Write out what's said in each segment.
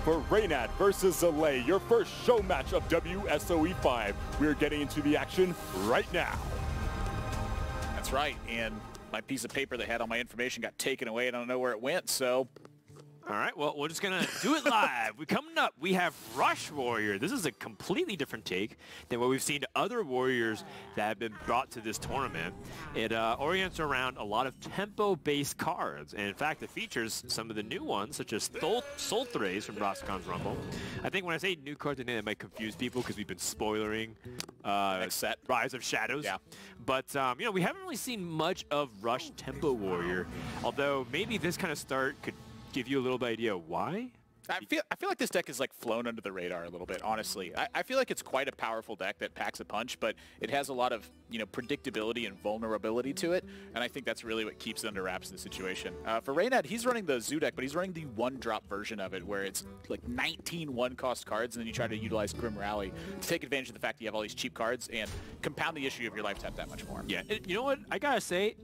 for Reynad versus Zalae, your first show match of WSOE 5. We're getting into the action right now. That's right, and my piece of paper that had all my information got taken away, and I don't know where it went, so... All right, well, we're just going to do it live. Coming up, we have Rush Warrior. This is a completely different take than what we've seen to other Warriors that have been brought to this tournament. It orients around a lot of tempo-based cards, and in fact, it features some of the new ones, such as Solthrays from Roscon's Rumble. I think when I say new cards, I think that might confuse people because we've been spoilering next set. Rise of Shadows. Yeah. But, you know, we haven't really seen much of Rush Tempo Warrior, although maybe this kind of start could give you a little bit idea why? I feel like this deck is like flown under the radar a little bit, honestly. I feel like it's quite a powerful deck that packs a punch, but it has a lot of, you know, predictability and vulnerability to it, and I think that's really what keeps it under wraps in the situation. For Reynad, he's running the Zoo deck, but he's running the one-drop version of it, where it's like 19 one-cost cards, and then you try to utilize Grim Rally to take advantage of the fact that you have all these cheap cards and compound the issue of your life tap that much more. Yeah, you know what? I gotta say,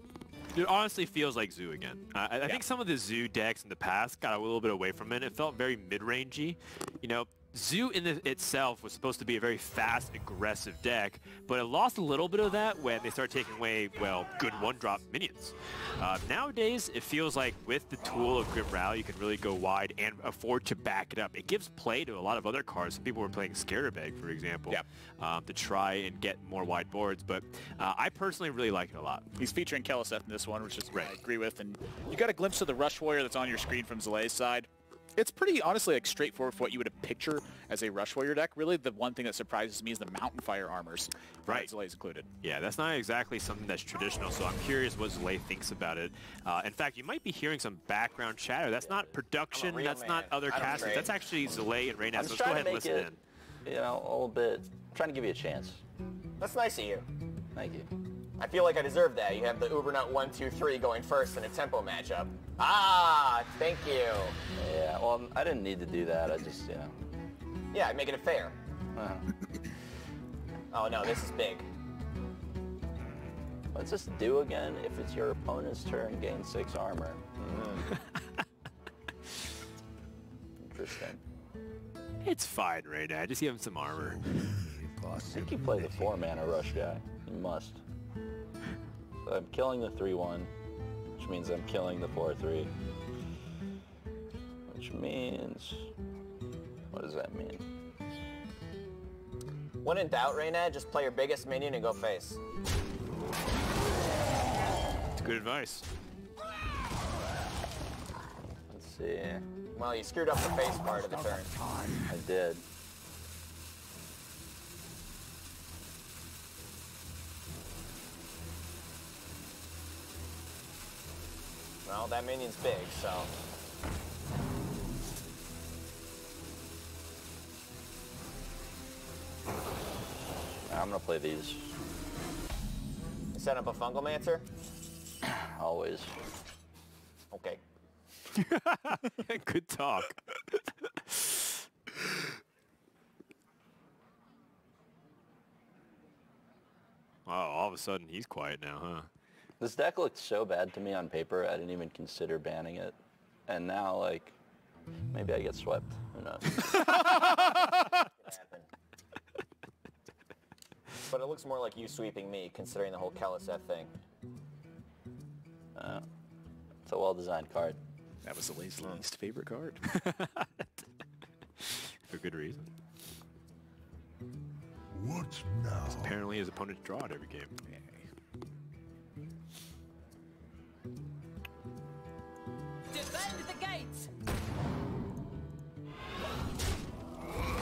it honestly feels like Zoo again. I think some of the Zoo decks in the past got a little bit away from it. It felt very mid-rangey. You know, Zoo in itself was supposed to be a very fast, aggressive deck, but it lost a little bit of that when they started taking away, well, good one-drop minions. Nowadays, it feels like with the tool of Grim Rally, you can really go wide and afford to back it up. It gives play to a lot of other cards. Some people were playing Scarabag, for example, to try and get more wide boards, but I personally really like it a lot. He's featuring Keleseth in this one, which is what I agree with, and you got a glimpse of the Rush Warrior that's on your screen from Zalae's side. It's pretty, honestly, like straightforward for what you would picture as a Rush Warrior deck. Really, the one thing that surprises me is the Mountain Fire armors. Right. Zalae's included. Yeah, that's not exactly something that's traditional, so I'm curious what Zalae thinks about it. In fact, you might be hearing some background chatter. That's not production. That's not other casters. That's actually Zalae and Reynad. So let's go ahead and listen in. You know, a little bit. Trying to give you a chance. That's nice of you. Thank you. I feel like I deserve that. You have the Ubernut 1, 2, 3 going first in a tempo matchup. Ah, thank you. Yeah, well, I didn't need to do that. I just, you know. Yeah, I'm making it fair. Oh no, this is big. What's this do again? If it's your opponent's turn, gain 6 armor. Interesting. It's fine, Reynad. Just give him some armor. I think you play the 4-mana Rush guy. You must. So I'm killing the 3-1, which means I'm killing the 4-3. Which means... What does that mean? When in doubt, Reynad, just play your biggest minion and go face. It's good advice. Let's see. Well, you screwed up the face part of the turn. I did. Well, that minion's big, so... I'm gonna play these. You set up a Fungalmancer? Always. Okay. Good talk. Wow, all of a sudden he's quiet now, huh? This deck looked so bad to me on paper, I didn't even consider banning it. And now, like, maybe I get swept. Who knows? But it looks more like you sweeping me, considering the whole Keleseth thing. It's a well-designed card. That was Zalae's least favorite card. For good reason. What now? Apparently his opponents draw it every game. Defend the gates!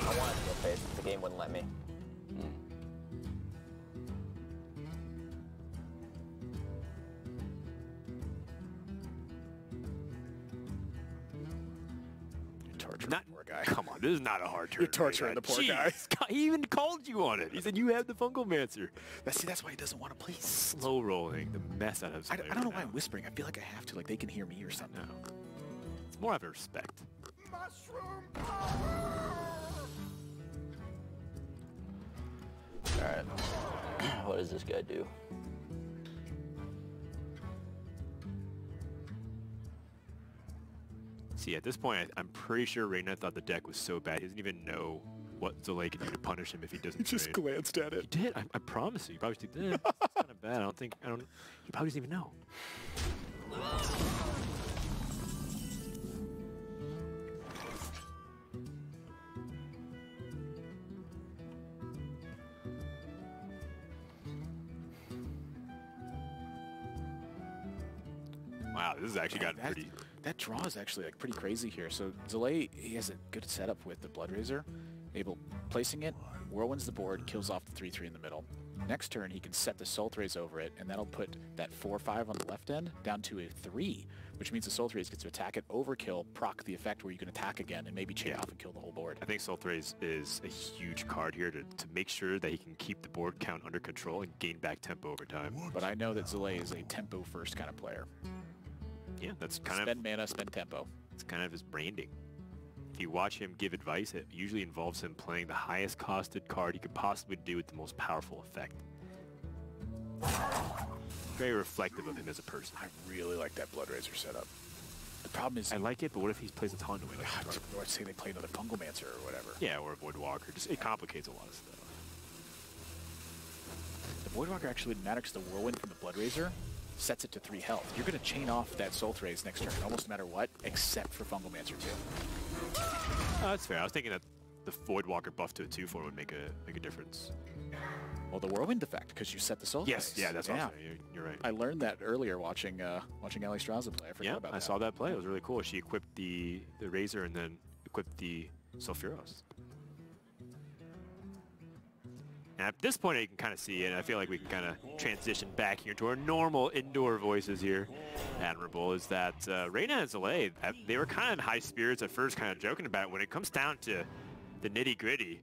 I wanted to go face, but the game wouldn't let me. Not, poor guy. Come on, this is not a hard turn. You're torturing the poor guy. He even called you on it. He said you have the Fungalmancer. See, that's why he doesn't want to play. Slow rolling the mess out of I don't know why I'm whispering. I feel like I have to. Like they can hear me or something. No. It's more out of respect. Mushroom Alright. What does this guy do? See see. At this point, I'm pretty sure Reynad thought the deck was so bad he doesn't even know what Zalae can do to punish him if he doesn't He just trade. glanced at it. He did. I promise you. He probably just did. It's kind of bad. He probably doesn't even know. Wow, this has actually gotten pretty... That draw is actually like pretty crazy here. So Zalae, he has a good setup with the Bloodrazor. Placing it, whirlwinds the board, kills off the 3-3 in the middle. Next turn, he can set the Sultraze over it, and that'll put that 4-5 on the left end down to a 3, which means the Sultraze gets to attack it, overkill, proc the effect where you can attack again, and maybe chain off and kill the whole board. I think Sultraze is a huge card here to make sure that he can keep the board count under control and gain back tempo over time. But I know that Zalae is a tempo-first kind of player. Yeah, that's kind Spend mana, spend tempo. It's kind of his branding. If you watch him give advice, it usually involves him playing the highest costed card he could possibly do with the most powerful effect. Very reflective of him as a person. I really like that Bloodrazor setup. The problem is... I like it, but what if he plays a Taunt away? Or say they play another Fungalmancer or whatever. Yeah, or a Voidwalker. Just, it complicates a lot of stuff. The Voidwalker actually wouldn't matter because the Whirlwind from the Bloodrazor sets it to 3 health. You're going to chain off that Sultraze next turn, almost no matter what, except for Fungalmancer 2. That's fair. I was thinking that the Voidwalker buff to a 2/4 would make a difference. Well, the Whirlwind effect, because you set the Sultraze. Yes, yeah, that's what I'm saying. You're right. I learned that earlier watching Ali Straza play. I forgot about that. I saw that play. It was really cool. She equipped the Razor and then equipped the Sulfuros. And at this point, you can kind of see it, and I feel like we can kind of transition back here to our normal indoor voices here. Admirable is that Reynad and Zalae, they were kind of in high spirits at first, kind of joking about it. When it comes down to the nitty-gritty,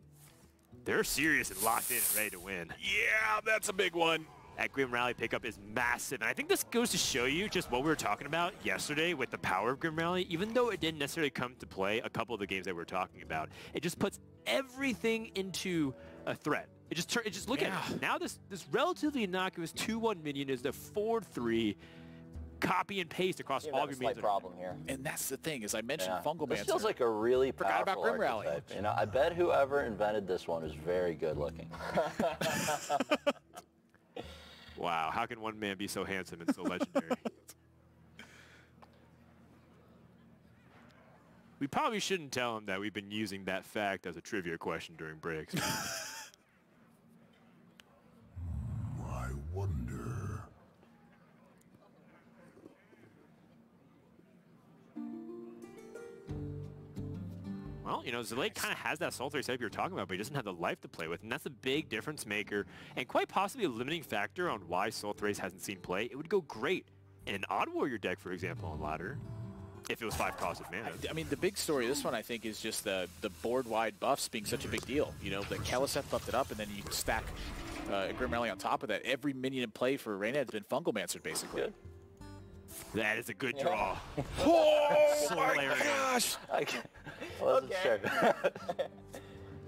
they're serious and locked in and ready to win. Yeah, that's a big one. That Grim Rally pickup is massive, and I think this goes to show you just what we were talking about yesterday with the power of Grim Rally. Even though it didn't necessarily come to play a couple of the games that we were talking about, it just puts everything into a threat. It just look at it. Now this relatively innocuous 2/1 minion is the 4/3 copy and paste across all of your minions. Problem here. And that's the thing, as I mentioned, Fungalmancer. This feels like a really Forgot powerful about Grim Rally. archetype. You know, I bet whoever invented this one is very good looking. Wow, how can one man be so handsome and so legendary? We probably shouldn't tell him that we've been using that fact as a trivia question during breaks. I wonder. Well, you know, Zalae kind of has that Sultry setup you're talking about, but he doesn't have the life to play with, and that's a big difference maker, and quite possibly a limiting factor on why Sultrace hasn't seen play. It would go great in an Odd Warrior deck, for example, on ladder, if it was 5 cost of mana. I mean, the big story of this one, I think, is just the board-wide buffs being such a big deal. You know, the Kalaseth buffed it up, and then you stack Grim Rally on top of that. Every minion in play for Reynad has been Fungalmancer, basically. Good. That is a good draw. Oh, my gosh! I wasn't sure.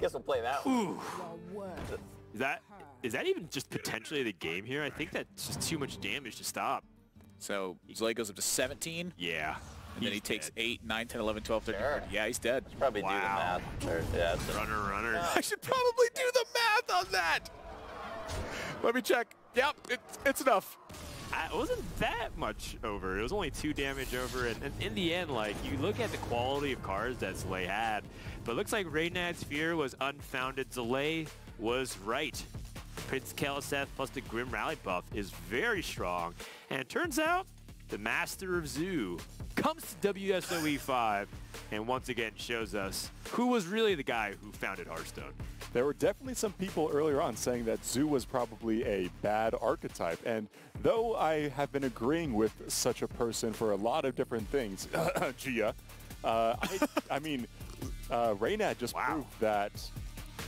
Guess we'll play that one. Ooh. Is that even just potentially the game here? I think that's just too much damage to stop. So Zalae goes up to 17. Yeah. And then he takes 8, 9, 10, 11, 12, 13, Sure. 14. Yeah, he's dead. Probably do the math. Or, yeah, it's Runner. I should probably do the math on that. Let me check. Yep, it's enough. It wasn't that much over. It was only 2 damage over, and in the end, like, you look at the quality of cards that Zalae had, but it looks like Reynad's fear was unfounded. Zalae was right. Prince Kalaseth plus the Grim Rally buff is very strong, and it turns out the Master of Zoo comes to WSOE 5 and once again shows us who was really the guy who founded Hearthstone. There were definitely some people earlier on saying that Zoo was probably a bad archetype, and though I have been agreeing with such a person for a lot of different things, Jia, I mean, Reynad just proved that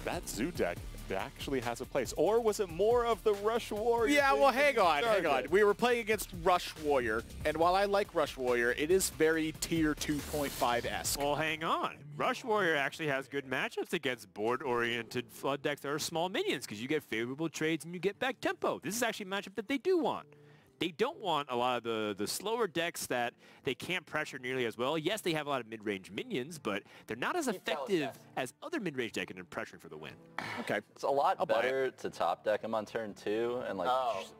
that Zoo deck actually has a place. Or was it more of the Rush Warrior? Yeah, well, hang on. We were playing against Rush Warrior, and while I like Rush Warrior, it is very tier 2.5-esque. Well, hang on. Rush Warrior actually has good matchups against board-oriented flood decks that are small minions because you get favorable trades and you get back tempo. This is actually a matchup that they do want. they don't want a lot of the slower decks that they can't pressure nearly as well. Yes, they have a lot of mid-range minions, but they're not as effective as other mid-range decks in pressuring for the win. Okay. It's a lot better to top deck him on turn 2 and like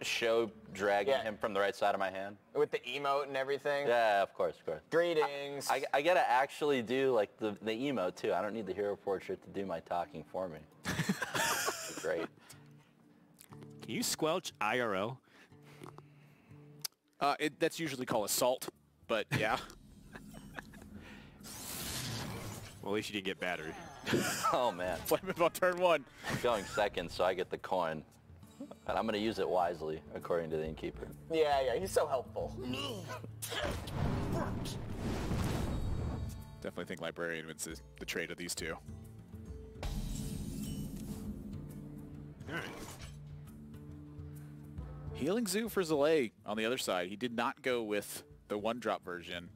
show dragging him from the right side of my hand. With the emote and everything? Yeah, of course, of course. Greetings. I gotta actually do like the emote too. I don't need the hero portrait to do my talking for me. Great. Can you squelch IRL? That's usually called assault, but yeah. Well, at least you didn't get battery. Oh man. Flame him on turn 1. I'm going second, so I get the coin. And I'm going to use it wisely, according to the innkeeper. Yeah, he's so helpful. Definitely think Librarian wins the trade of these two. All right. Healing Zoo for Zalae on the other side. He did not go with the 1-drop version,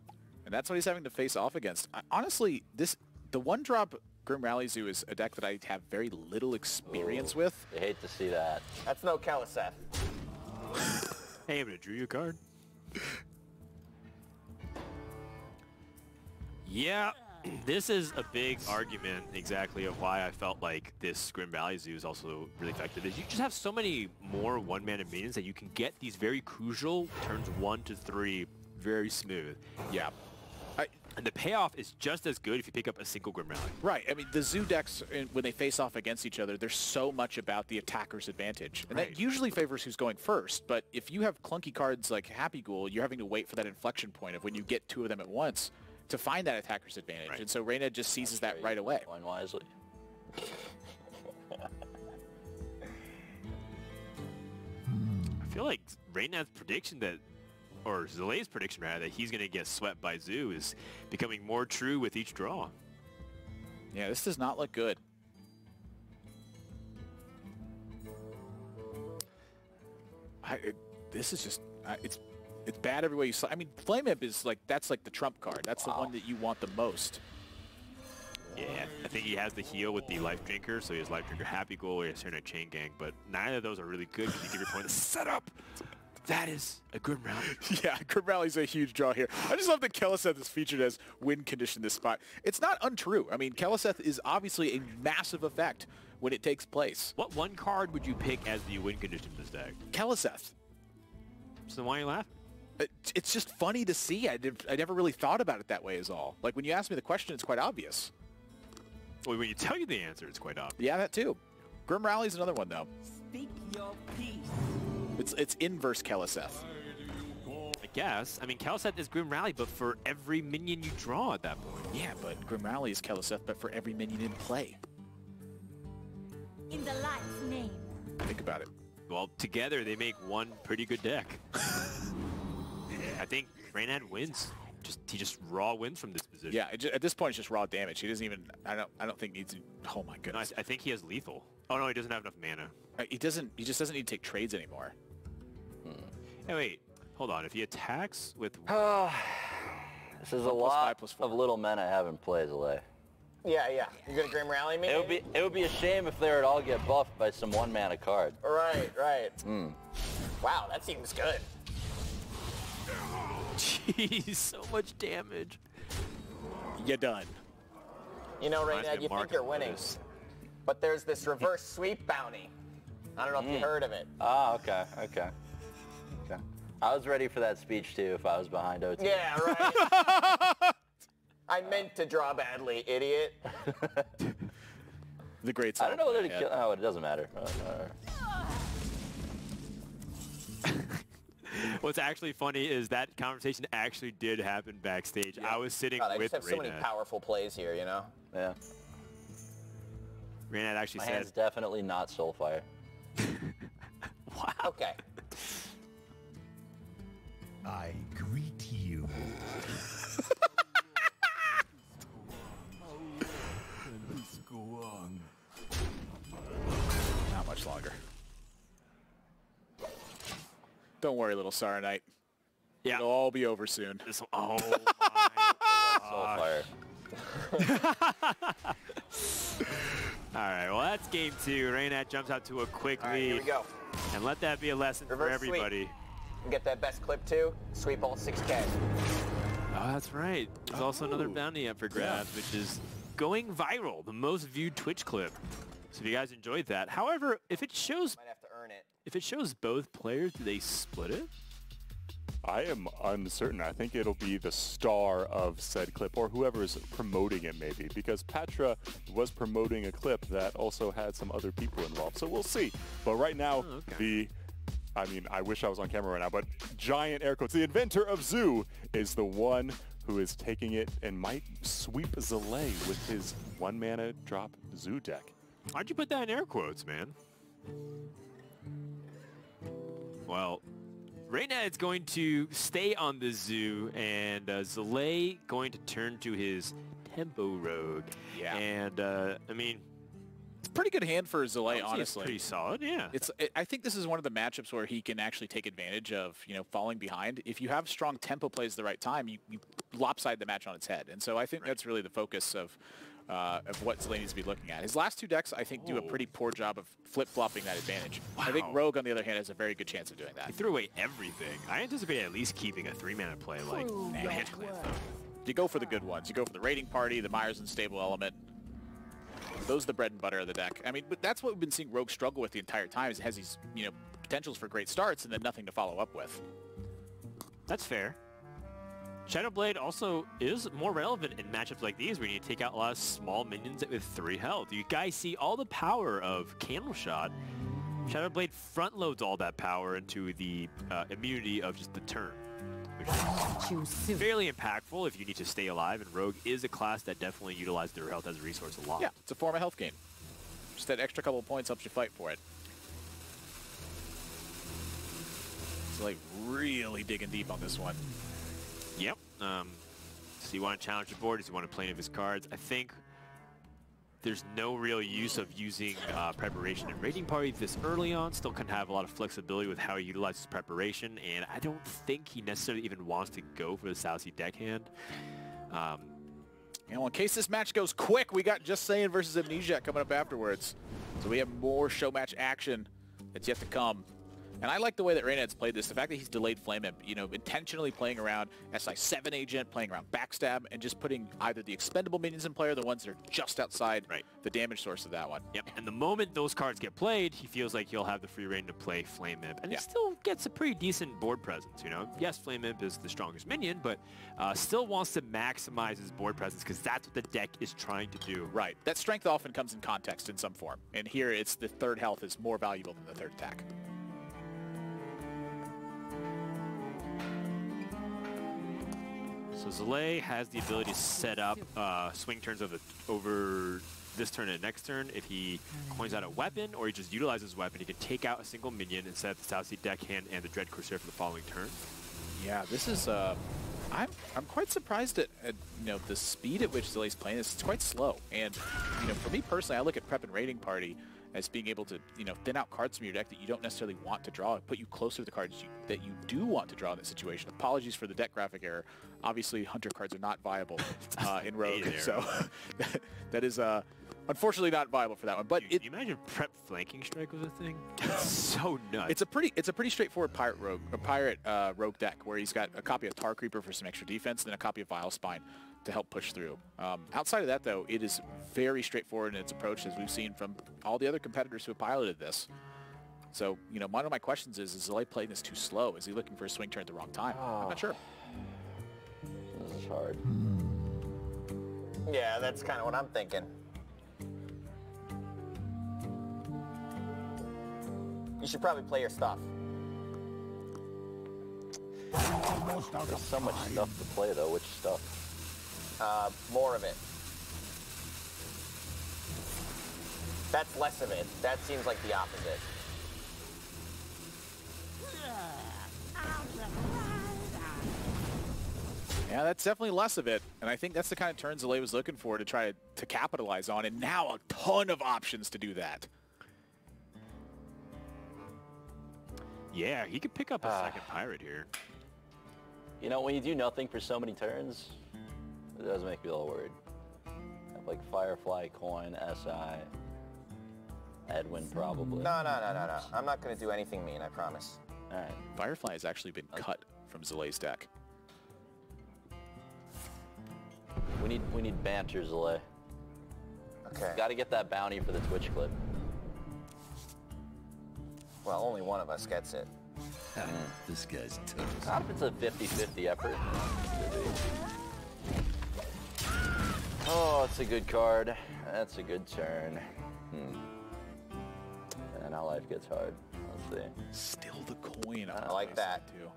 and that's what he's having to face off against. Honestly, the 1-drop Grim Rally Zoo is a deck that I have very little experience with. I hate to see that. That's no Keliseth. Hey, I'm going to drew you a card. Yeah, this is a big argument exactly of why I felt like this Grim Valley Zoo is also really effective. Is you just have so many more one-mana minions that you can get these very crucial turns 1 to 3 very smooth. Yeah. And the payoff is just as good if you pick up a single Grim Rally. Right. I mean, the Zoo decks, when they face off against each other, there's so much about the attacker's advantage. And that usually favors who's going first. But if you have clunky cards like Happy Ghoul, you're having to wait for that inflection point of when you get 2 of them at once to find that attacker's advantage. Right. And so Reynad just seizes that right away. Going wisely. I feel like Reynad's prediction that, or Zalae's prediction rather, that he's going to get swept by Zoo is becoming more true with each draw. Yeah, this does not look good. This is just, it's bad every way you slice. I mean, Flame Imp is like, that's like the trump card. That's the one that you want the most. Yeah, I think he has the heal with the Life Drinker, so he has Life Drinker, Happy Goal, or he has Turn Chain Gang, but neither of those are really good because you give your opponent the setup. That is a Grim Rally. Yeah, Grim Rally's a huge draw here. I just love that Keliseth is featured as win condition this spot. It's not untrue. I mean, Keliseth is obviously a massive effect when it takes place. What one card would you pick as the win condition in this deck? Keliseth. So why are you laughing? It's just funny to see. I never really thought about it that way is all. Like when you ask me the question, it's quite obvious. Well, when you tell you the answer, it's quite obvious. Yeah, that too. Grim Rally's another one though. Speak your piece. It's inverse Keliseth. I guess. I mean, Keliseth is Grim Rally, but for every minion you draw at that point. Yeah, but Grim Rally is Keliseth, but for every minion in play. In the light's name. Think about it. Well, together they make one pretty good deck. I think Reynad wins. He just raw wins from this position. Yeah, at this point it's just raw damage. He doesn't even. I don't think needs to. Oh my goodness. No, I think he has lethal. Oh no, he doesn't have enough mana. He doesn't. He just doesn't need to take trades anymore. Hey, wait. Hold on. If he attacks with... This is a 1+5 lot +4. of little men I have in play, Zalae. Yeah. You're gonna Grim Rally me? It would be a shame if they would all get buffed by some 1-mana card. Right. Wow, that seems good. Jeez, so much damage. You're done. You know, Reminds me Reynad, of you Mark think you're and winning, Lotus. but there's this reverse sweep bounty. I don't know if you heard of it. Ah, okay. I was ready for that speech too if I was behind OT. Yeah, right. I meant to draw badly, idiot. The great I song. don't know whether to kill. Oh, it doesn't matter. What's actually funny is that conversation actually did happen backstage. I was sitting God, I with just have so many Reynad. powerful plays here, you know? Yeah. Reynad actually My said... hand's definitely not Soulfire. Wow. Okay. I greet you. Let's go on. Not much longer. Don't worry, little Sarah Knight. Yeah. It'll all be over soon. Oh Soulfire. All right, well, that's game 2. Reynad jumps out to a quick All right, lead. here we go. And let that be a lesson for Reverse sweep. everybody. And get that best clip too. Sweep all 6K. Oh, that's right. There's also another bounty up for grabs, which is going viral, the most viewed Twitch clip. So if you guys enjoyed that. However, if it shows, Might have to earn it. if it shows both players, do they split it? I am uncertain. I think it'll be the star of said clip or whoever is promoting it maybe, because Patra was promoting a clip that also had some other people involved. So we'll see. But right now, I wish I was on camera right now, but giant air quotes, the inventor of Zoo is the one who is taking it and might sweep Zalae with his 1-mana drop Zoo deck. Why'd you put that in air quotes, man? Well, Reynad's going to stay on the Zoo, and Zalae going to turn to his Tempo Rogue. Yeah. And, I mean... It's a pretty good hand for Zalae, honestly. It's pretty solid, yeah. I think this is one of the matchups where he can actually take advantage of, falling behind. If you have strong tempo plays at the right time, you lopside the match on its head. And so I think that's really the focus of what Zalae needs to be looking at. His last two decks, I think, do a pretty poor job of flip-flopping that advantage. Wow. I think Rogue, on the other hand, has a very good chance of doing that. He threw away everything. I anticipate at least keeping a 3-mana play like Mansion Clan. You go for the good ones. You go for the Raiding Party, the Myers and Stable Element. Those are the bread and butter of the deck. I mean, but that's what we've been seeing Rogue struggle with the entire time, is it has these, potentials for great starts and then nothing to follow up with. That's fair. Shadowblade also is more relevant in matchups like these where you need to take out a lot of small minions with 3 health. You guys see all the power of Candle Shot. Shadowblade front loads all that power into the immunity of just the turn, which is fairly impactful if you need to stay alive, and Rogue is a class that definitely utilizes their health as a resource a lot. Yeah, it's a form of health gain. Just that extra couple of points helps you fight for it. It's like really digging deep on this one. Yep. So you want to challenge the board, does he want to play any of his cards? I think there's no real use of using preparation and Raiding Party this early on. Still can have a lot of flexibility with how he utilizes preparation, and I don't think he necessarily even wants to go for the Zalae deckhand. In case this match goes quick, we got Just Saying versus Amnesia coming up afterwards. So we have more show match action that's yet to come. And I like the way that Reynad's played this. The fact that he's delayed Flame Imp, intentionally playing around SI7 Agent, playing around Backstab, and just putting either the expendable minions in play or the ones that are just outside the damage source of that one. Yep, and the moment those cards get played, he feels like he'll have the free reign to play Flame Imp. And he still gets a pretty decent board presence, Yes, Flame Imp is the strongest minion, but still wants to maximize his board presence because that's what the deck is trying to do. Right. That strength often comes in context in some form. And here it's the third health is more valuable than the third attack. So Zalae has the ability to set up swing turns over this turn and next turn. If he coins out a weapon or he just utilizes weapon, he can take out a single minion and set up the Zalae deckhand and the Dread Corsair for the following turn. Yeah, this is I'm quite surprised at the speed at which Zalae's playing this. It's quite slow. And for me personally, I look at Prep and Raiding Party as being able to thin out cards from your deck that you don't necessarily want to draw, put you closer to the cards that you do want to draw in that situation. Apologies for the deck graphic error. Obviously, Hunter cards are not viable in Rogue, so that is unfortunately not viable for that one. But Can you imagine Prep Flanking Strike was a thing? It's so nuts. It's a pretty straightforward Pirate Rogue deck where he's got a copy of Tar Creeper for some extra defense, and then a copy of Vile Spine to help push through. Outside of that, though, it is very straightforward in its approach, as we've seen from all the other competitors who have piloted this. So, one of my questions is Zalae playing this too slow? Is he looking for a swing turn at the wrong time? I'm not sure. This is hard. Yeah, that's kind of what I'm thinking. You should probably play your stuff. There's so much stuff to play, though. Which stuff? More of it. That's less of it. That seems like the opposite. Yeah, that's definitely less of it, and I think that's the kind of turn Zalae was looking for to try to capitalize on, and now a ton of options to do that. Yeah, he could pick up a second pirate here. When you do nothing for so many turns, it does make me a little worried. Have like Firefly, Coin, SI, Edwin probably. No. I'm not going to do anything mean, I promise. All right. Firefly has actually been cut from Zalae's deck. We need banter, Zalae. Okay. Got to get that bounty for the Twitch clip. Well, only one of us gets it. This guy's toast. Not if it's a 50-50 effort. Oh, it's a good card. That's a good turn. And now life gets hard. Let's see. Still the coin. I like that. Too.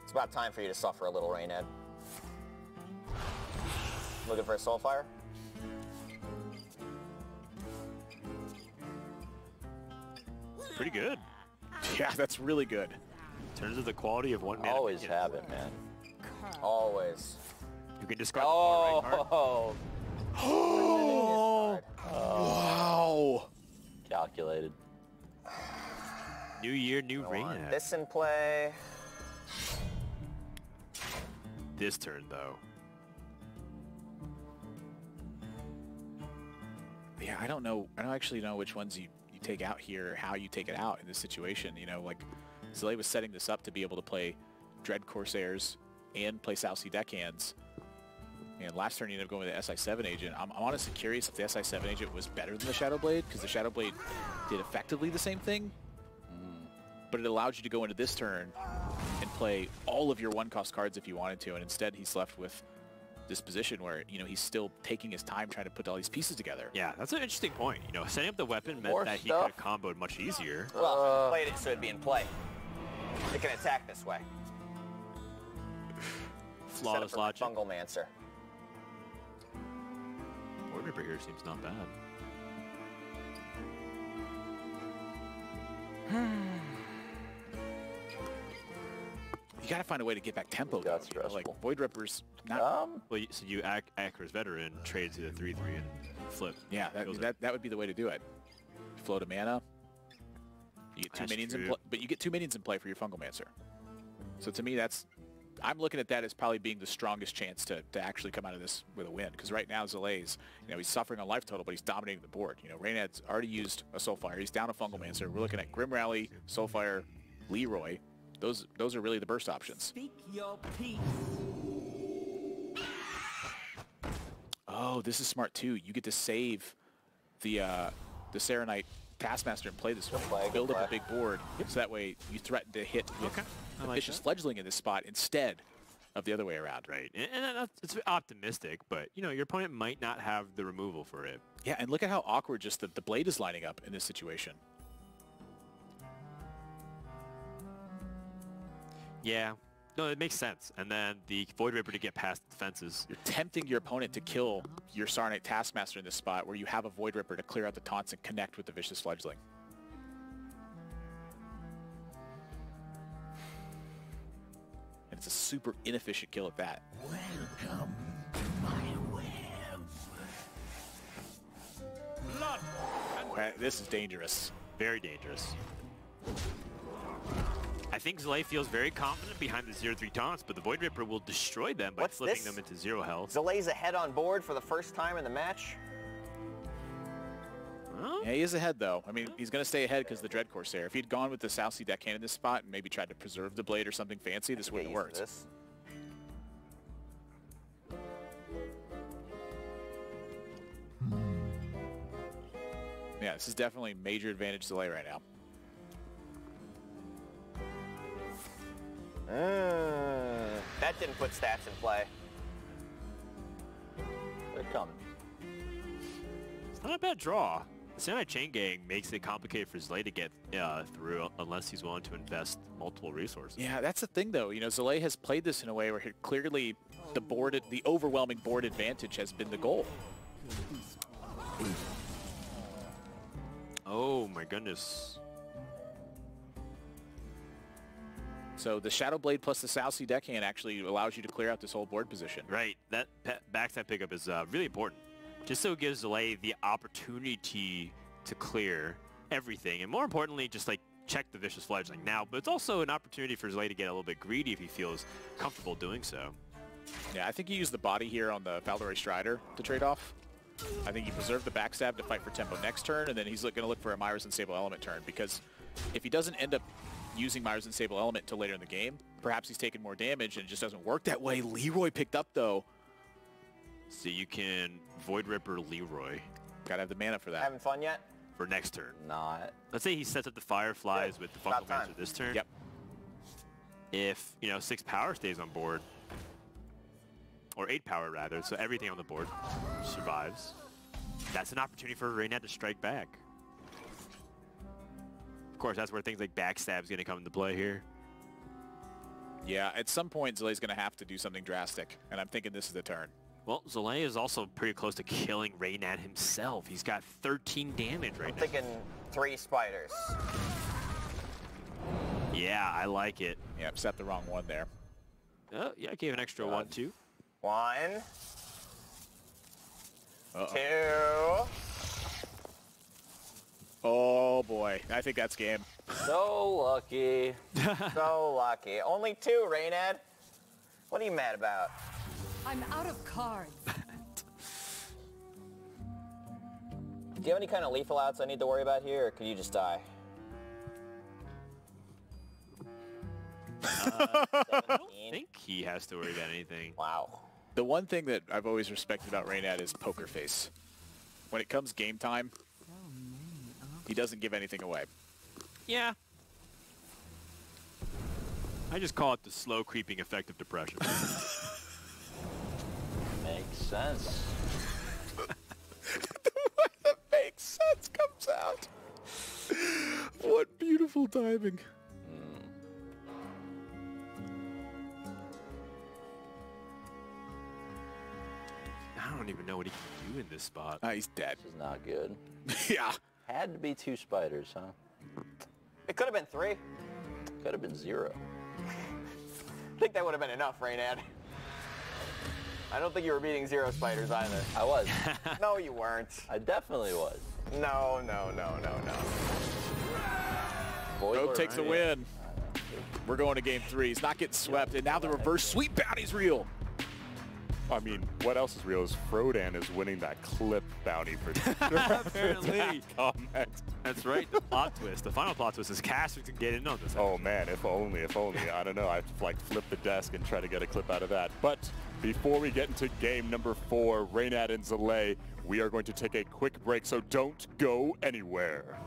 It's about time for you to suffer a little, Reynad. Looking for a Soulfire? Pretty good. Yeah, that's really good. In terms of the quality of one mana. Always minions. have it, man. Always. You can describe the right card. Oh, Oh! Wow. calculated. New year, new Reynad. This in play. This turn, though. Yeah, I don't know. I don't actually know which ones you take out here or how you take it out in this situation. You know, like Zalae was setting this up to be able to play Dread Corsairs and play South Sea deckhands. And last turn he ended up going with the SI7 agent. I'm honestly curious if the SI7 agent was better than the Shadowblade, because the Shadowblade did effectively the same thing, but it allowed you to go into this turn and play all of your one-cost cards if you wanted to, and instead he's left with this position where, you know, he's still taking his time trying to put all these pieces together. Yeah, that's an interesting point. You know, setting up the weapon meant More that he stuff. could have comboed much easier. Well, played it so it'd be in play. It can attack this way. Flawless logic. Fungal Mancer. Void Ripper here seems not bad. You gotta find a way to get back tempo. Got though, you know, like stressful. Void Ripper's not. Well, so you Acker's veteran trades to the 3/3 and flip. Yeah, Kills it. that would be the way to do it. Float a mana. You get two That's minions in true. play, but you get two minions in play for your Fungal Mancer. So to me, I'm looking at that as probably being the strongest chance to actually come out of this with a win. Because right now, Zalae's, you know, he's suffering on life total, but he's dominating the board. You know, Reynad's already used a Soulfire. He's down a Fungal Mancer. We're looking at Grim Rally, Soulfire, Leroy. Those are really the burst options. Speak your piece. Oh, this is smart too. You get to save the Serenite Taskmaster and play this way. play, good Build up a play. big board, so that way you threaten to hit with I the like Vicious that. Fledgling in this spot instead of the other way around. Right, and that's, it's optimistic, but you know your opponent might not have the removal for it. Yeah, and look at how awkward just the blade is lining up in this situation. Yeah, no, it makes sense. And then the Void Ripper to get past defenses. You're tempting your opponent to kill your Serenite Taskmaster in this spot where you have a Void Ripper to clear out the taunts and connect with the Vicious Fledgling. And it's a super inefficient kill at that. Welcome to my web. This is dangerous. Very dangerous. I think Zalae feels very confident behind the 0/3 taunts, but the Void Ripper will destroy them by What's flipping this? them into 0 health. Zalae's ahead on board for the first time in the match. Huh? Yeah, he is ahead, though. I mean, he's going to stay ahead because of the Dread Corsair. If he'd gone with the South Sea deckhand in this spot and maybe tried to preserve the blade or something fancy, this wouldn't have Get used to worked. this. Yeah, this is definitely major advantage Zalae right now. That didn't put stats in play. They're coming. It's not a bad draw. The Serenite Chain Gang makes it complicated for Zalae to get through unless he's willing to invest multiple resources. Yeah, that's the thing, though. You know, Zalae has played this in a way where clearly the overwhelming board advantage has been the goal. Oh my goodness. So the Shadowblade plus the South Sea deckhand actually allows you to clear out this whole board position. Right, that backside pickup is really important. Just so it gives Zalae the opportunity to clear everything, and more importantly, just like check the Vicious Fledgling now. But it's also an opportunity for Zalae to get a little bit greedy if he feels comfortable doing so. Yeah, I think you use the body here on the Faldore Strider to trade off. I think you preserve the backstab to fight for tempo next turn, and then he's going to look for a Myra's Unstable Element turn, because if he doesn't end up using Myers and Sable Element until later in the game. Perhaps he's taking more damage and it just doesn't work that way. Leroy picked up, though. So you can Void Ripper Leroy Gotta have the mana for that. Having fun yet? for next turn. Not. Let's say he sets up the Fireflies with the About Fungal Mancer time. this turn. Yep. If, 6 power stays on board, or 8 power rather, so everything on the board survives, that's an opportunity for Reynad to strike back. Of course, that's where things like Backstab's going to come into play here. Yeah, at some point, Zalae's going to have to do something drastic, and I'm thinking this is the turn. Well, Zalae is also pretty close to killing Reynad himself. He's got 13 damage right I'm now. thinking 3 spiders. Yeah, I like it. Yep, set the wrong one there. Yeah, I gave an extra 1, too. 1, Uh-oh. 2. Oh, boy. I think that's game. So lucky. So lucky. Only 2, Reynad. What are you mad about? I'm out of cards. Do you have any kind of lethal outs I need to worry about here, or can you just die? 17. I think he has to worry about anything. Wow. The one thing that I've always respected about Reynad is poker face. When it comes game time, he doesn't give anything away. Yeah. I just call it the slow creeping effect of depression. Makes sense. That makes sense comes out. What beautiful timing. I don't even know what he can do in this spot. He's dead. This is not good. Yeah. Had to be 2 spiders, huh? It could have been 3. Could have been 0. I think that would have been enough, Reynad. I don't think you were beating 0 spiders either. I was. No, you weren't. I definitely was. No. Rogue takes the win. We're going to game 3. He's not getting swept, and now the reverse sweep bounty's real. I mean, what else is real is Frodan is winning that clip bounty for Apparently. comment. That's right, the plot twist. The final plot twist is Caster can get in on this. Oh man, if only. I don't know. I'd like flip the desk and try to get a clip out of that. But before we get into game number 4, Reynad and Zalae, we are going to take a quick break, so don't go anywhere.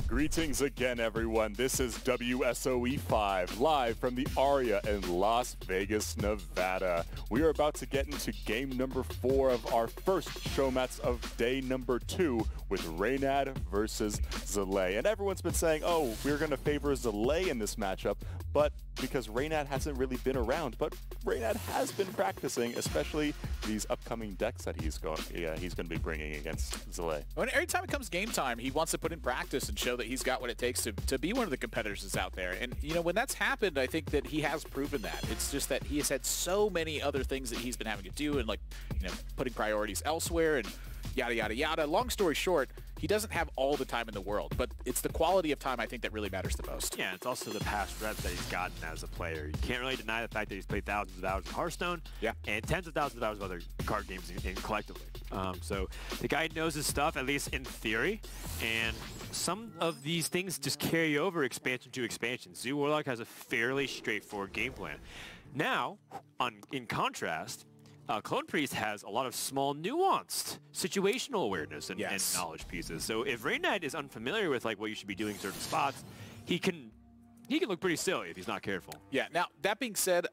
Greetings again, everyone. This is WSOE 5, live from the Aria in Las Vegas, Nevada. We are about to get into game number 4 of our first Showmatch of day number 2 with Reynad versus Zalae. And everyone's been saying, oh, we're going to favor Zalae in this matchup, but because Reynad hasn't really been around, but Reynad has been practicing, especially these upcoming decks that he's going to be bringing against Zalae. When every time it comes game time, he wants to put in practice and show that he's got what it takes to be one of the competitors that's out there. And, you know, when that's happened, I think that he has proven that. It's just that he has had so many other things that he's been having to do and, like, you know, putting priorities elsewhere and yada, yada, yada. Long story short, he doesn't have all the time in the world, but it's the quality of time I think that really matters the most. Yeah, it's also the past reps that he's gotten as a player. You can't really deny the fact that he's played thousands of hours of Hearthstone and tens of thousands of hours of other card games collectively. So the guy knows his stuff, at least in theory, and some of these things just carry over expansion to expansion. Zoo Warlock has a fairly straightforward game plan. Now, in contrast, Clone Priest has a lot of small, nuanced situational awareness and knowledge pieces. So if Reynad is unfamiliar with like what you should be doing in certain spots, he can look pretty silly if he's not careful. Yeah. Now, that being said,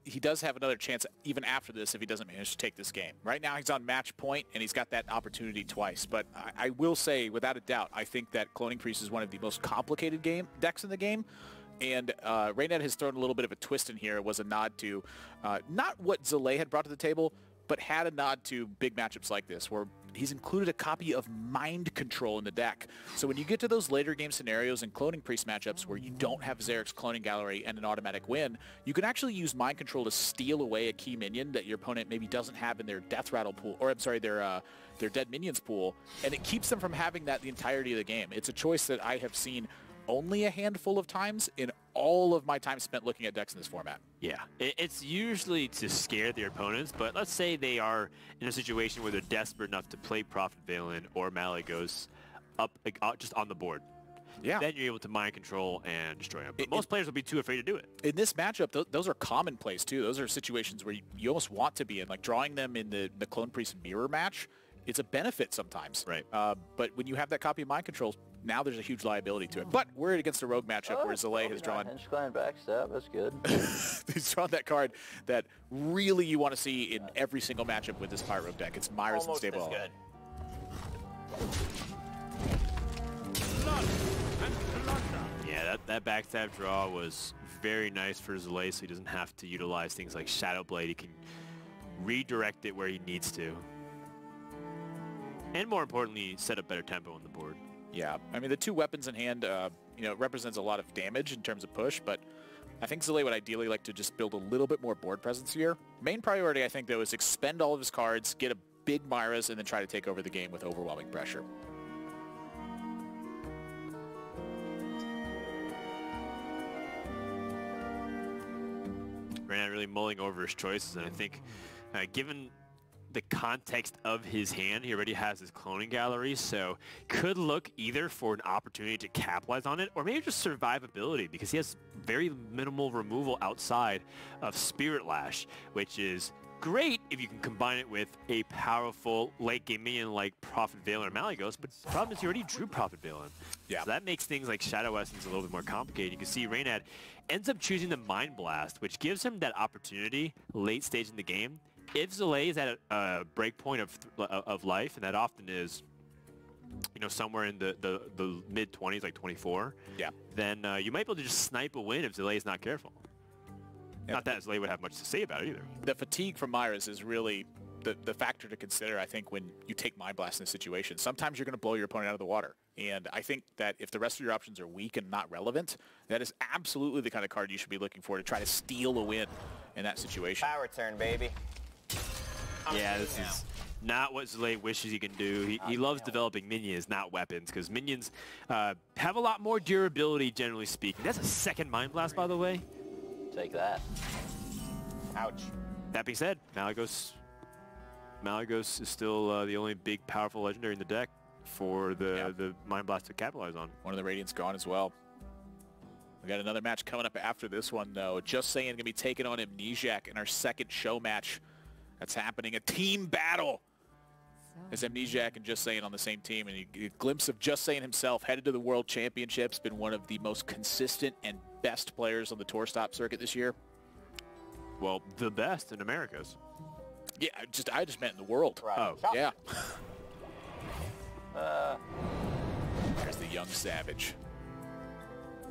he does have another chance even after this if he doesn't manage to take this game. Right now, he's on match point, and he's got that opportunity twice. But I will say, without a doubt, I think that Cloning Priest is one of the most complicated decks in the game. And Reynad has thrown a little bit of a twist in here. It was a nod to not what Zalae had brought to the table, but had a nod to big matchups like this, where he's included a copy of Mind Control in the deck. So when you get to those later game scenarios and Cloning Priest matchups where you don't have Zarek's Cloning Gallery and an automatic win, you can actually use Mind Control to steal away a key minion that your opponent maybe doesn't have in their Death Rattle pool, or I'm sorry, their Dead Minions pool, and it keeps them from having that the entirety of the game. It's a choice that I have seen only a handful of times in all of my time spent looking at decks in this format. Yeah, it's usually to scare their opponents, but let's say they are in a situation where they're desperate enough to play Prophet Valen or Malygos up just on the board. Yeah. Then you're able to mind control and destroy them. But most players will be too afraid to do it. In this matchup, those are commonplace too. Those are situations where you almost want to be in, like drawing them in the Clone Priest mirror match. It's a benefit sometimes. Right. But when you have that copy of Mind Control, now there's a huge liability to it. But we're against a rogue matchup where Zalae has drawn... Hinge Clan backstab, that's good. He's drawn that card that really you want to see in every single matchup with this Pirate Rogue deck. It's Myra's and Stable. Almost good. Yeah, that backstab draw was very nice for Zalae, so he doesn't have to utilize things like Shadow Blade. He can redirect it where he needs to. And more importantly, set up better tempo on the board. Yeah, I mean, the two weapons in hand, you know, represents a lot of damage in terms of push, but I think Zalae would ideally like to just build a little bit more board presence here. Main priority, I think, though, is expend all of his cards, get a big Myra's, and then try to take over the game with overwhelming pressure. Reynad really mulling over his choices, and I think given the context of his hand, he already has his cloning gallery, so could look either for an opportunity to capitalize on it or maybe just survivability, because he has very minimal removal outside of Spirit Lash, which is great if you can combine it with a powerful late game minion like Prophet Valen or Malygos, but the problem is he already drew Prophet Valen. Yeah. So that makes things like Shadow Essence a little bit more complicated. You can see Reynad ends up choosing the Mind Blast, which gives him that opportunity late stage in the game. If Zalae is at a break point of life, and that often is, you know, somewhere in the mid-20s, like 24, then you might be able to just snipe a win if Zalae is not careful. Yeah. Not that Zalae would have much to say about it either. The fatigue from Myra's is really the factor to consider, I think, when you take Mind Blast in a situation. Sometimes you're going to blow your opponent out of the water. And I think that if the rest of your options are weak and not relevant, that is absolutely the kind of card you should be looking for to try to steal a win in that situation. Power turn, baby. Yeah, this is not what Zalae wishes he can do. He loves developing minions, not weapons, because minions have a lot more durability, generally speaking. That's a second Mind Blast, by the way. Take that. Ouch. That being said, Malygos is still the only big, powerful legendary in the deck for the Mind Blast to capitalize on. One of the Radiant's gone as well. We got another match coming up after this one, though. Just saying, going to be taking on Amnesiac in our second show match. That's happening, a team battle. as Amnesiac and Just Saying on the same team, and a glimpse of Just Saying himself headed to the World Championships, been one of the most consistent and best players on the tour stop circuit this year. Well, the best in Americas. Yeah, I just meant in the world. Right. Oh, yeah. There's the young savage,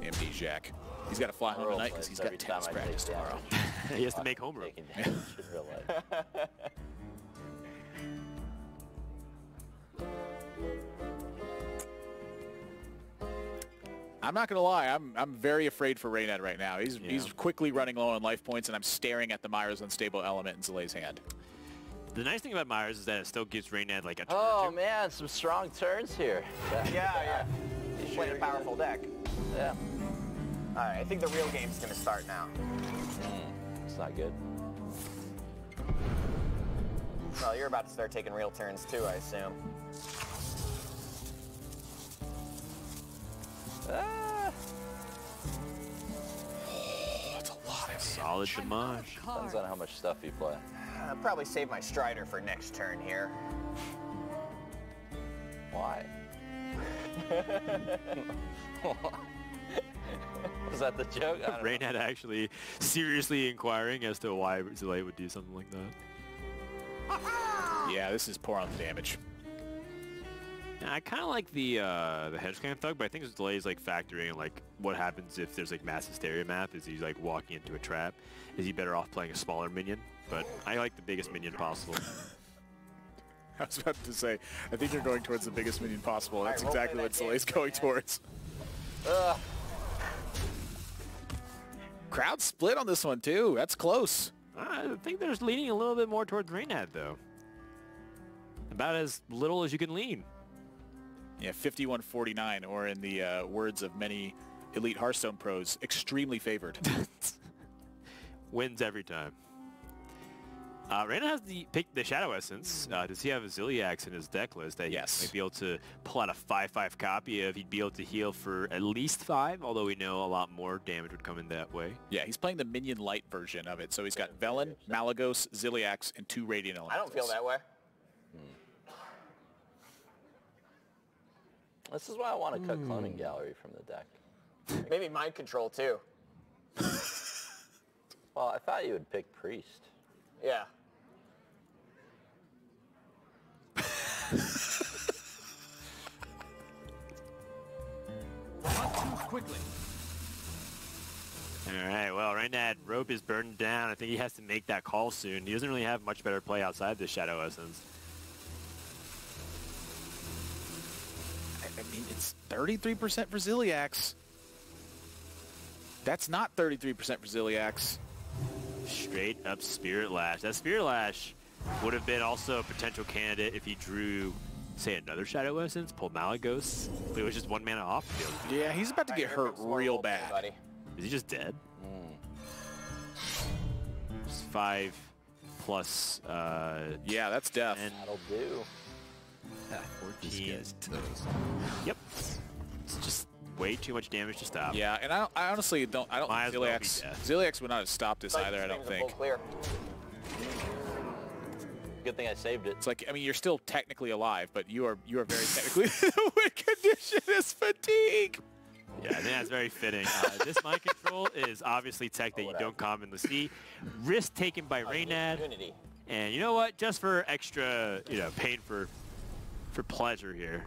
Amnesiac. He's got to fly home tonight because he's got tennis practice tomorrow. He has to make homeroom. Taking damage in real life. I'm not going to lie. I'm very afraid for Reynad right now. He's quickly running low on life points, and I'm staring at the Myra's Unstable Element in Zalae's hand. The nice thing about Myers is that it still gives Reynad like a turn Oh or two. man, some strong turns here. Yeah. He's playing a powerful deck. Yeah. All right, I think the real game's gonna start now. It's not good. Well, you're about to start taking real turns too, I assume. That's a lot of Solid I'm out damage. of Depends cards. on how much stuff you play. I'll probably save my Strider for next turn here. Why? Was that the joke? I don't know. Reynad actually seriously inquiring as to why Zalae would do something like that. Yeah, this is poor on the damage. Yeah, I kind of like the hedge clan thug, but I think Zalae is like factoring in like what happens if there's like mass hysteria map. Is he's like walking into a trap? Is he better off playing a smaller minion? But I like the biggest minion possible. I was about to say, I think you're going towards the biggest minion possible. That's All right, exactly roleplay what that game Zalae's for going Reynad. towards. Crowd split on this one too. That's close. I think they're leaning a little bit more towards Reynad though. About as little as you can lean. Yeah, 51-49, or in the words of many elite Hearthstone pros, extremely favored. Wins every time. Reynad has pick the Shadow Essence. Does he have a Ziliax in his deck list that he might be able to pull out a 5/5 copy of? He'd be able to heal for at least 5, although we know a lot more damage would come in that way. Yeah, he's playing the minion light version of it. So he's got Velen, Malagos, Ziliax, and 2 Radiant Elementals. I don't feel that way. This is why I want to cut Cloning Gallery from the deck. Maybe mind control too. Well, I thought you would pick Priest. Yeah. Not too quickly. All right, well, Reynad, rope is burned down. I think he has to make that call soon. He doesn't really have much better play outside the Shadow Essence. I mean, it's 33% for Ziliax. That's not 33% for Ziliax. Straight up Spirit Lash. That Spirit Lash would have been also a potential candidate if he drew, say, another Shadow Essence, pulled Malagos, but it was just 1 mana off the field. Yeah, he's about to get Here hurt comes more real roleplay, bad. buddy. Is he just dead? 5 plus Yeah, that's death. and That'll do. 14. This guy's toast. Yep. It's just way too much damage to stop. Yeah, and I honestly don't. I don't Might think as well be Ziliax. death. Ziliax would not have stopped this Like, either. I this don't game's a full think. clear. Good thing I saved it. It's like, I mean, you're still technically alive, but you are very technically. The win condition is fatigue. Yeah, I think that's very fitting. This mind control is obviously tech that you don't commonly see. Risk taken by Reynad. Unity. And you know what? Just for extra, pain for pleasure here.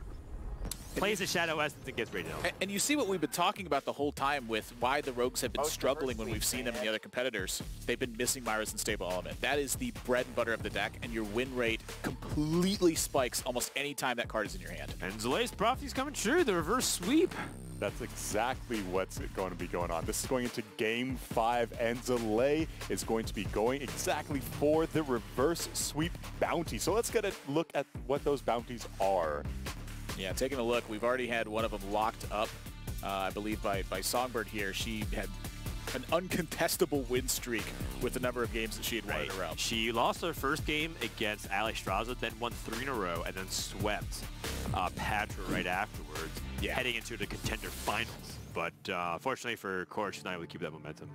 Plays a Shadow Essence and gets rated out. And you see what we've been talking about the whole time with why the Rogues have been Most struggling when diversity, we've seen them in the man. other competitors. They've been missing Myra's Unstable Element. That is the bread and butter of the deck, and your win rate completely spikes almost any time that card is in your hand. And Zalae's prophecy's coming true. The reverse sweep. That's exactly what's going to be going on. This is going into Game 5, and Zalae is going to be going exactly for the reverse sweep bounty. So let's get a look at what those bounties are. Yeah, taking a look, we've already had one of them locked up, I believe, by Songbird here. She had an uncontestable win streak with the number of games that she had won in a row. She lost her first game against Ali Straza, then won 3 in a row, and then swept Patra right afterwards, heading into the contender finals. But fortunately for Cora, she's not able to keep that momentum.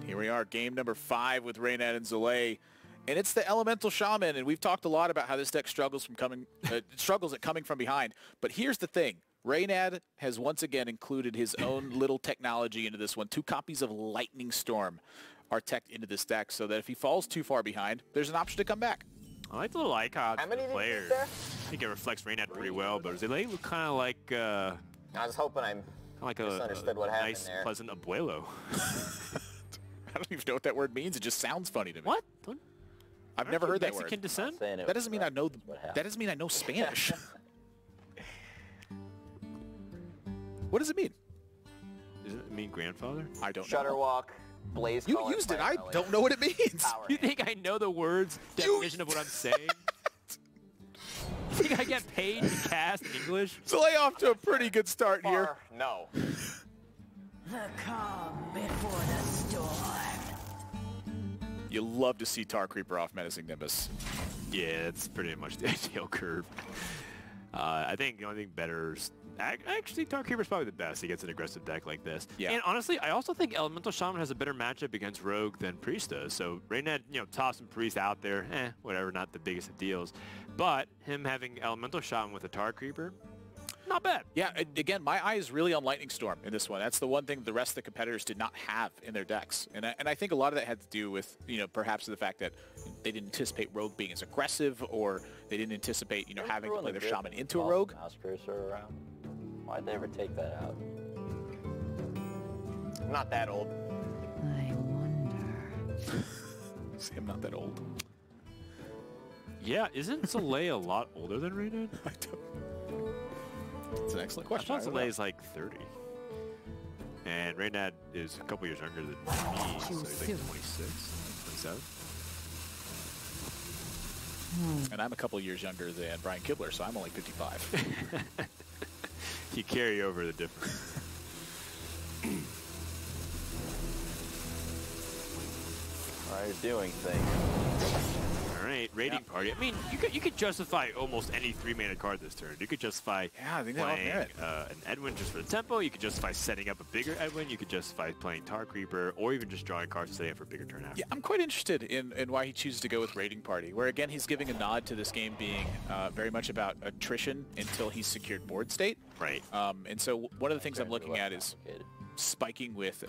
Here we are, game number 5 with Reynad and Zalae. and it's the Elemental Shaman. And we've talked a lot about how this deck struggles from struggles at coming from behind. But here's the thing. Reynad has once again included his own little technology into this one. 2 copies of Lightning Storm are teched into this deck so that if he falls too far behind, there's an option to come back. I like the little icons How for many the did you players. get there? I think it reflects Reynad pretty well, but Zalae look kind of like I was hoping I a misunderstood what happened nice, there. pleasant abuelo. I don't even know what that word means. It just sounds funny to me. What? I've never heard that Mexican word. descent? Saying it That doesn't mean I know. what happened. That doesn't mean I know Spanish. What does it mean? Doesn't it mean grandfather? I don't know. Shutterwalk, Blaze. You Color, used it. Fire I Relic, don't know what it means. Power You Hand. think I know the words definition of what I'm saying? You think I get paid to cast in English? So lay off to a pretty good start here. Or no. The calm before the storm. You love to see Tar Creeper off Menacing Nimbus. Yeah, it's pretty much the ideal curve. I think the only thing better is actually Tar Creeper's probably the best against an aggressive deck like this. Yeah. And honestly, I also think Elemental Shaman has a better matchup against Rogue than Priest does. So Reynad, tossing Priest out there, whatever, not the biggest of deals. But him having Elemental Shaman with a Tar Creeper, not bad. Yeah, again, my eye is really on Lightning Storm in this one. That's the one thing the rest of the competitors did not have in their decks. And I think a lot of that had to do with, perhaps the fact that they didn't anticipate Rogue being as aggressive, or they didn't anticipate, having to play their Shaman into a Rogue. Mouse cursor around. Why'd they ever take that out? I'm not that old. I wonder. See, I'm not that old. Yeah, isn't Zalae a lot older than Reynad? I don't. That's an excellent I question. thought I don't know. Zalae is like 30. And Reynad is a couple years younger than me, so he's like 26, 27. And I'm a couple years younger than Brian Kibler, so I'm only 55. You carry over the difference. Right, doing things. All right, raiding party. I mean, you could justify almost any 3-mana card this turn. You could justify Yeah, I think they all playing merit. an Edwin just for the tempo. You could justify setting up a bigger Edwin. You could justify playing Tar Creeper, or even just drawing cards to setting up for a bigger turn after. Yeah, I'm quite interested in why he chooses to go with Raiding Party, where again he's giving a nod to this game being very much about attrition until he's secured board state. Right. And so one of the things I'm looking at is Complicated. spiking with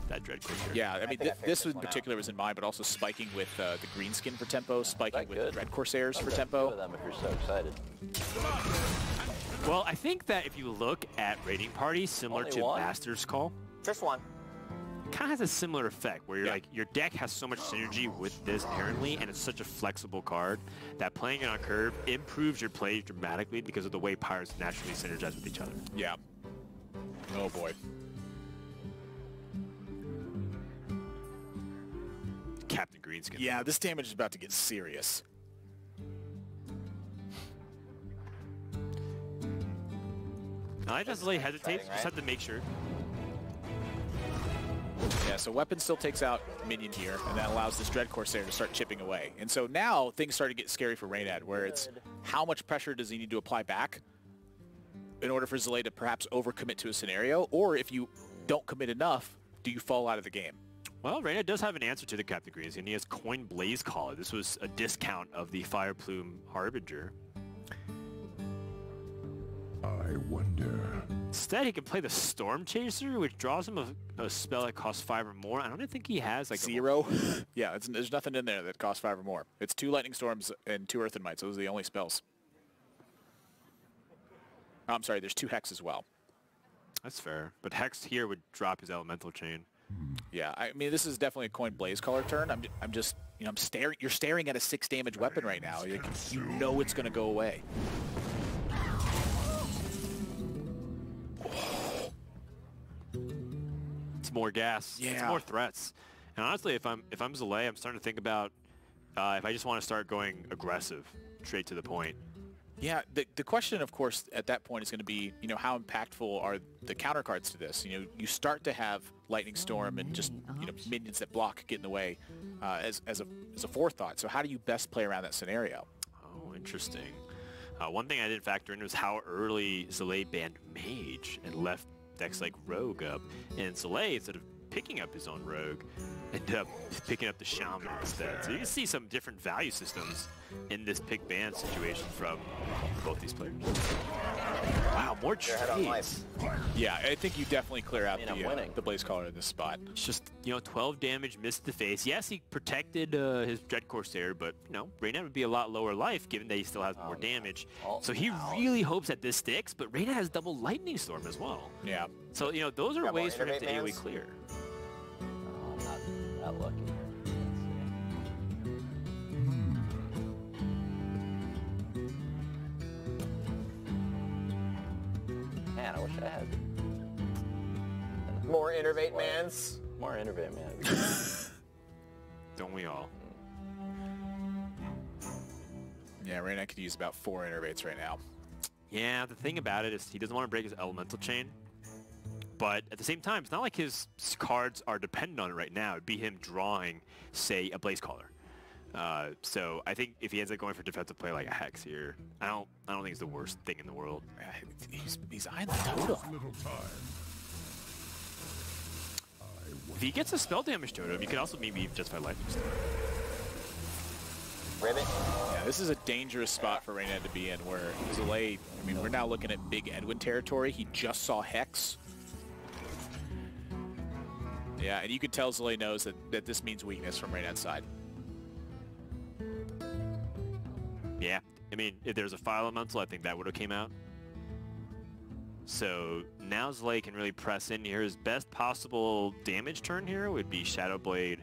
That Dread Corsair. yeah, I mean think I figured this this in one out. particular was in mind, but also spiking with the green skin for tempo, spiking that with good? Dread Corsairs for Go to tempo. them if you're so excited. Well, I think that if you look at raiding party, similar Only to one? Master's Call, Just one. kind of has a similar effect where you're Yeah. like your deck has so much synergy with this inherently, and it's such a flexible card that playing it on curve improves your play dramatically because of the way pirates naturally synergize with each other. Yeah. Oh boy. Captain Greenskin. Yeah, this damage is about to get serious. I just like hesitate. exciting, Just right? have to make sure. Yeah, so weapon still takes out minion here, and that allows this Dread Corsair to start chipping away. And so now things start to get scary for Reynad, where it's how much pressure does he need to apply back in order for Zalae to perhaps overcommit to a scenario, or if you don't commit enough, do you fall out of the game? Well, Reynad does have an answer to the Captain Greenskin, and he has Coin Blaze Caller. This was a discount of the Fire Plume Harbinger. I wonder. Instead, he can play the Storm Chaser, which draws him a spell that costs 5 or more. I don't even think he has like 0? Yeah, there's nothing in there that costs 5 or more. It's 2 Lightning Storms and 2 Earth and Mites. Those are the only spells. I'm sorry, there's 2 Hex as well. That's fair. But Hex here would drop his Elemental Chain. Yeah, I mean, this is definitely a Coin Blaze Color turn. I'm just, I'm staring. You're staring at a 6 damage weapon right now. You know it's going to go away. It's more gas. It's Yeah. more threats. And honestly, if I'm Zalae, I'm starting to think about if I just want to start going aggressive, straight to the point. Yeah, the question, of course, at that point is going to be, how impactful are the counter cards to this? You start to have Lightning Storm and just, minions that block get in the way as a forethought. So how do you best play around that scenario? Oh, interesting. One thing I didn't factor in was how early Zalae banned Mage and left decks like Rogue up. And Zalae, instead of picking up his own rogue, ended up picking up the shaman instead. So you can see some different value systems in this pick ban situation from both these players. Wow, more They're ahead on life. trades. Yeah, I think you definitely clear out I'm winning. the Blaze Caller in this spot. It's just, 12 damage, missed the face. Yes, he protected his Dread Corsair, but, Reynad would be a lot lower life given that he still has more damage. So he really hopes that this sticks, but Reynad has double Lightning Storm as well. Yeah. So, those are Got more ways for him to innervate AoE mans? clear. Oh, I'm not lucky. Man, I wish I had More innervate mans. more innervate, man. Don't we all? Yeah, Reynad could use about 4 innervates right now. Yeah, the thing about it is he doesn't want to break his elemental chain. But at the same time, it's not like his cards are dependent on it right now. It'd be him drawing, say, a Blaze Caller. So I think if he ends up going for defensive play like a Hex here, I don't think it's the worst thing in the world. Yeah, he's eyeing the total. Little time. If he gets a spell damage to him, you could also maybe justify Lightning Storm. Ribbit. Yeah, this is a dangerous spot for Reynad to be in where Zalae, I mean, we're now looking at big Edwin territory. He just saw Hex. Yeah, and you can tell Zalae knows that this means weakness from Reynad's side. Yeah, I mean, if there's a Fire Elemental, I think that would have came out. So now Zalae can really press in here. His best possible damage turn here would be Shadow Blade,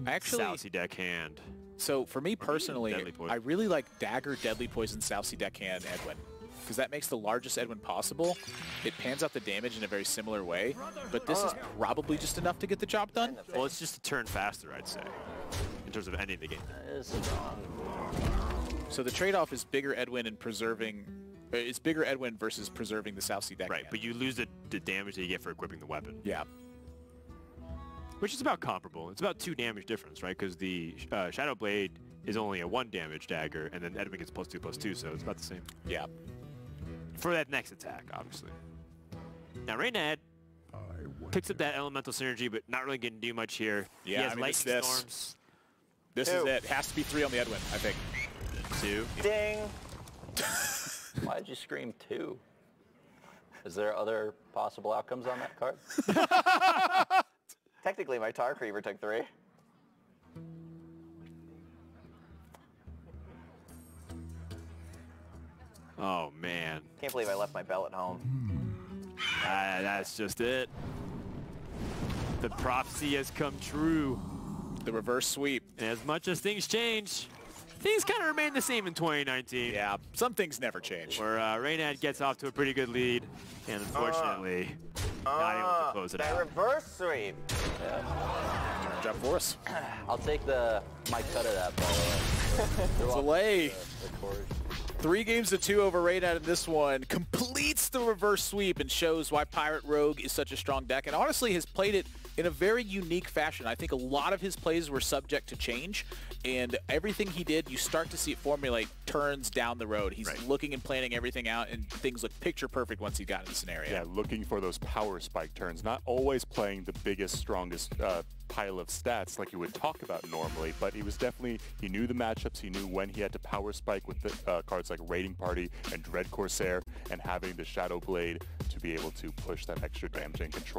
Actually, Southsea Deckhand. so for me personally, Deadly Poison. I really like Dagger, Deadly Poison, Southsea Deckhand, Edwin. Because that makes the largest Edwin possible. It pans out the damage in a very similar way, but this is probably just enough to get the job done. Well, it's just a turn faster, I'd say, in terms of ending the game. That is strong. So the trade-off is bigger Edwin and preserving. It's bigger Edwin versus preserving the Southsea Deckhand. Right, but you lose the damage that you get for equipping the weapon. Yeah. Which is about comparable. It's about 2 damage difference, right? Because the Shadow Blade is only a 1 damage dagger, and then Edwin gets +2/+2, so it's about the same. Yeah. For that next attack, obviously. Now, Reynad picks up that elemental synergy, but not really going to do much here. Yeah, he has I mean, it's Lightning this. Storms. This is it. Has to be 3 on the Edwin, I think. 2. Ding. Why'd you scream 2? Is there other possible outcomes on that card? Technically, my Tar Creeper took 3. Oh, man. Can't believe I left my bell at home. That's just it. The prophecy has come true. The reverse sweep. And as much as things change, things kind of remain the same in 2019. Yeah, some things never change. Where Reynad gets off to a pretty good lead, and unfortunately, not able to close it That out. reverse sweep. Good job for us. I'll take my cut of that, by the way. Zalae. The court. 3 games to 2 over Reynad in this one. Completes the reverse sweep and shows why Pirate Rogue is such a strong deck. And honestly has played it in a very unique fashion. I think a lot of his plays were subject to change. And everything he did, you start to see it formulate turns down the road. He's looking and planning everything out, and things look picture perfect once he got in the scenario. Yeah, looking for those power spike turns, not always playing the biggest, strongest pile of stats like you would talk about normally, but he knew the matchups, he knew when he had to power spike with the cards like Raiding Party and Dread Corsair, and having the Shadow Blade to be able to push that extra damage and control.